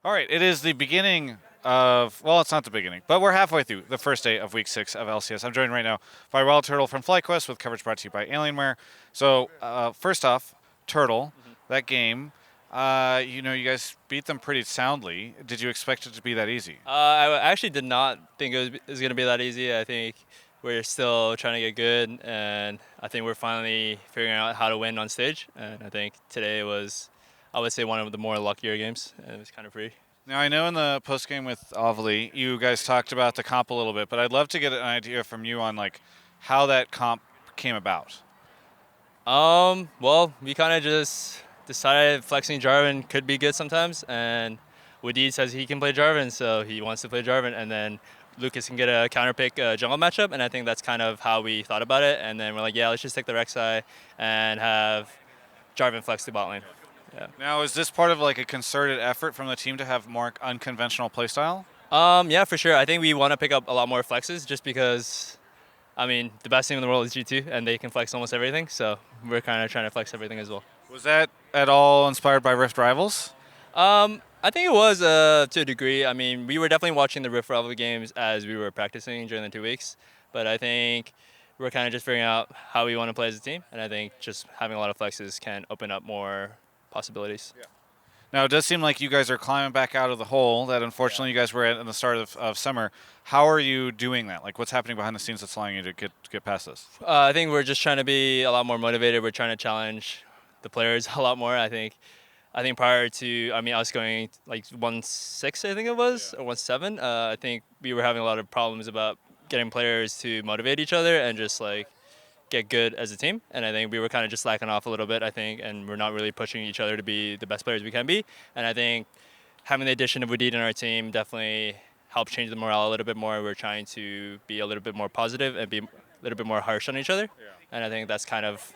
All right, it is the beginning of, well, it's not the beginning, but we're halfway through the first day of week 6 of LCS. I'm joined right now by Wildturtle from FlyQuest with coverage brought to you by Alienware. So, first off, Turtle, that game, you guys beat them pretty soundly. Did you expect it to be that easy? I actually did not think it was going to be that easy. I think we're still trying to get good, and I think we're finally figuring out how to win on stage. And I think today was, I would say, one of the more luckier games, and it was kind of free. Now, I know in the post game with Ovali, you guys talked about the comp a little bit, but I'd love to get an idea from you on like how that comp came about. Well, we kind of just decided flexing Jarvan could be good sometimes, and Wadid says he can play Jarvan, so he wants to play Jarvan, and then Lucas can get a counter pick jungle matchup, and I think that's kind of how we thought about it. And then we're like, yeah, let's just take the Rek'Sai and have Jarvan flex the bot lane. Yeah. Now, is this part of like a concerted effort from the team to have more unconventional playstyle? Yeah, for sure. I think we want to pick up a lot more flexes just because, I mean, the best team in the world is G2, and they can flex almost everything. So we're kind of trying to flex everything as well. Was that at all inspired by Rift Rivals? I think it was to a degree. I mean, we were definitely watching the Rift Rivalry games as we were practicing during the 2 weeks. But I think we're kind of just figuring out how we want to play as a team. And I think just having a lot of flexes can open up more possibilities. Yeah. Now, it does seem like you guys are climbing back out of the hole that unfortunately you guys were at in the start of summer. How are you doing that? Like, what's happening behind the scenes that's allowing you to get past this? I think we're just trying to be a lot more motivated. We're trying to challenge the players a lot more. I think prior to, I mean, us going like 1-6, I think it was, or 1-7, I think we were having a lot of problems about getting players to motivate each other and just like get good as a team. And I think we were kind of just slacking off a little bit, I think, and we're not really pushing each other to be the best players we can be. And I think having the addition of Wadid in our team definitely helped change the morale a little bit more. We're trying to be a little bit more positive and be a little bit more harsh on each other. Yeah. And I think that's kind of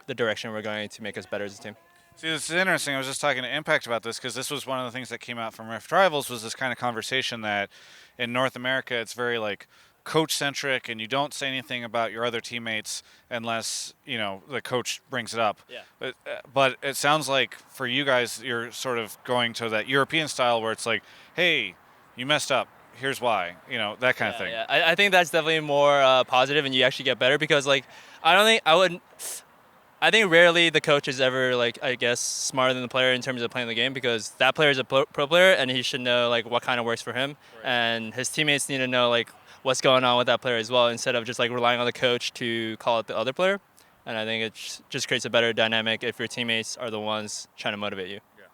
the direction we're going to make us better as a team. See, this is interesting. I was just talking to Impact about this because this was one of the things that came out from Rift Rivals was this kind of conversation that in North America it's very like coach-centric and you don't say anything about your other teammates unless, the coach brings it up. Yeah. But it sounds like for you guys you're sort of going to that European style where it's like, hey, you messed up. Here's why. That kind of thing. Yeah. I think that's definitely more positive and you actually get better because like I think rarely the coach is ever like I guess smarter than the player in terms of playing the game because that player is a pro player and he should know like what kind of works for him and his teammates need to know like what's going on with that player as well instead of just like relying on the coach to call out the other player. And I think it just creates a better dynamic if your teammates are the ones trying to motivate you. Yeah.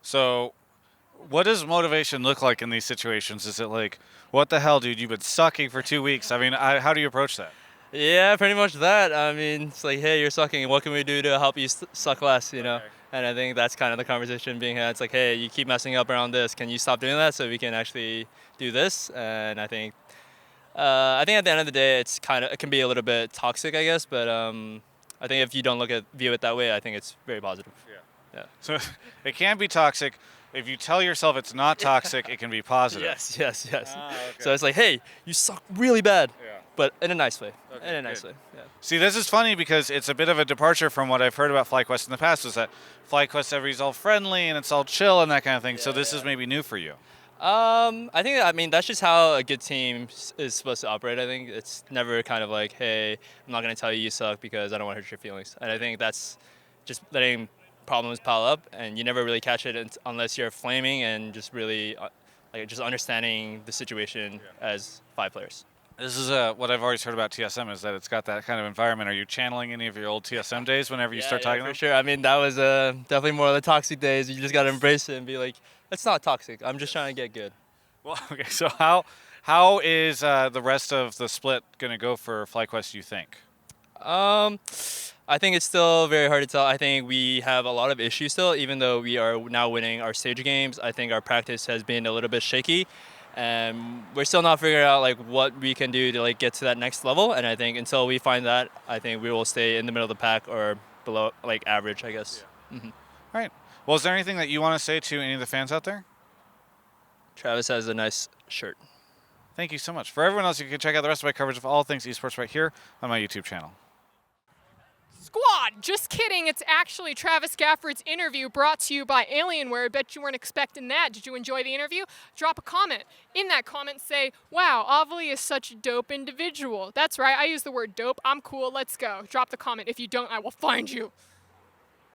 So, what does motivation look like in these situations? Is it like, what the hell, dude? You've been sucking for 2 weeks. I mean, how do you approach that? Yeah, pretty much that. I mean, it's like, hey, you're sucking. What can we do to help you suck less, Okay. And I think that's kind of the conversation being had. It's like, hey, you keep messing up around this. Can you stop doing that so we can actually do this? And I think at the end of the day, it can be a little bit toxic, I guess. But I think if you don't view it that way, I think it's very positive. Yeah. So it can be toxic. If you tell yourself it's not toxic, it can be positive. Yes. Okay. So it's like, hey, you suck really bad. Yeah. But in a nice way. Okay, in a nice way. Yeah. See, this is funny because it's a bit of a departure from what I've heard about FlyQuest in the past. Is that FlyQuest everybody's all friendly and it's all chill and that kind of thing. So this is maybe new for you. I mean that's just how a good team is supposed to operate. I think it's never kind of like, hey, I'm not gonna tell you suck because I don't want to hurt your feelings. And I think that's just letting problems pile up, and you never really catch it unless you're flaming and just really like just understanding the situation as 5 players. This is what I've always heard about TSM is that it's got that kind of environment. Are you channeling any of your old TSM days whenever you start talking for about sure. I mean, that was definitely more of the toxic days. You just got to embrace it and be like, it's not toxic. I'm just trying to get good. Well, okay. So how is the rest of the split going to go for FlyQuest, do you think? I think it's still very hard to tell. I think we have a lot of issues still, even though we are now winning our stage games. I think our practice has been a little bit shaky. And we're still not figuring out like what we can do to like get to that next level. And I think until we find that, I think we will stay in the middle of the pack or below like average, I guess. Yeah. All right. Well, is there anything that you want to say to any of the fans out there? Travis has a nice shirt. Thank you so much. For everyone else, you can check out the rest of my coverage of all things esports right here on my YouTube channel. squad. Just kidding. It's actually Travis Gafford's interview brought to you by Alienware. I bet you weren't expecting that. Did you enjoy the interview? Drop a comment. In that comment, say, wow, Avali is such a dope individual. That's right. I use the word dope. I'm cool. Let's go. Drop the comment. If you don't, I will find you.